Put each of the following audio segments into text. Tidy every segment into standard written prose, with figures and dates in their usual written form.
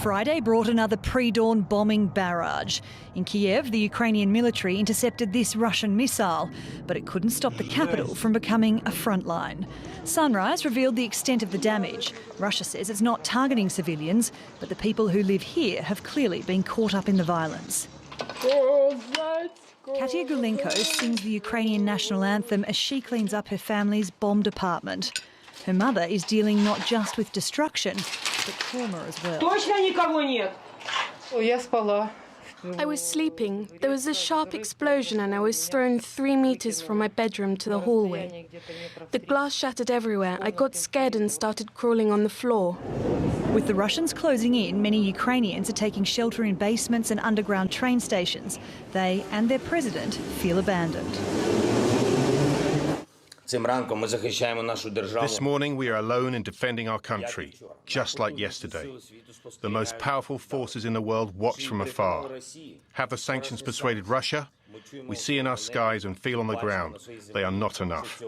Friday brought another pre-dawn bombing barrage. In Kiev, the Ukrainian military intercepted this Russian missile, but it couldn't stop the capital from becoming a front line. Sunrise revealed the extent of the damage. Russia says it's not targeting civilians, but the people who live here have clearly been caught up in the violence. Katia Gulenko sings the Ukrainian national anthem as she cleans up her family's bombed apartment. Her mother is dealing not just with destruction, but trauma as well. I was sleeping. There was a sharp explosion and I was thrown 3 meters from my bedroom to the hallway. The glass shattered everywhere. I got scared and started crawling on the floor. With the Russians closing in, many Ukrainians are taking shelter in basements and underground train stations. They and their president feel abandoned. This morning we are alone in defending our country, just like yesterday. The most powerful forces in the world watch from afar. Have the sanctions persuaded Russia? We see in our skies and feel on the ground. They are not enough.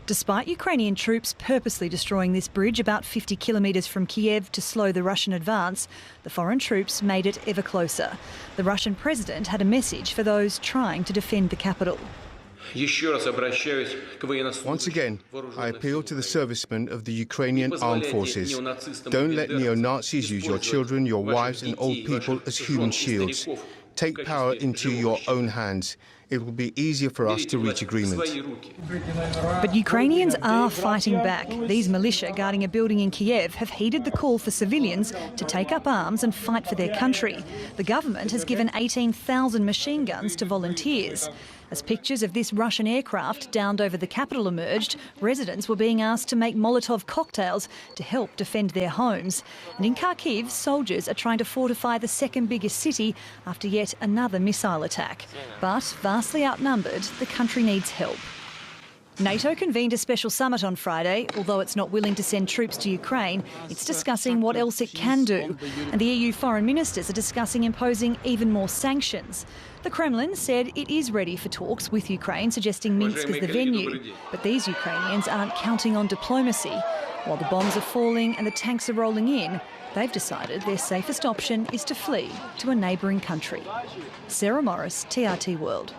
Despite Ukrainian troops purposely destroying this bridge about 50 kilometres from Kiev to slow the Russian advance, the foreign troops made it ever closer. The Russian president had a message for those trying to defend the capital. Once again, I appeal to the servicemen of the Ukrainian armed forces. Don't let neo-Nazis use your children, your wives and old people as human shields. Take power into your own hands. It will be easier for us to reach agreement. But Ukrainians are fighting back. These militia guarding a building in Kiev have heeded the call for civilians to take up arms and fight for their country. The government has given 18,000 machine guns to volunteers. As pictures of this Russian aircraft downed over the capital emerged, residents were being asked to make Molotov cocktails to help defend their homes. And in Kharkiv, soldiers are trying to fortify the second biggest city after yet another missile attack. But vastly outnumbered, the country needs help. NATO convened a special summit on Friday. Although it's not willing to send troops to Ukraine, it's discussing what else it can do. And the EU foreign ministers are discussing imposing even more sanctions. The Kremlin said it is ready for talks with Ukraine, suggesting Minsk is the venue. But these Ukrainians aren't counting on diplomacy. While the bombs are falling and the tanks are rolling in, they've decided their safest option is to flee to a neighbouring country. Sarah Morice, TRT World.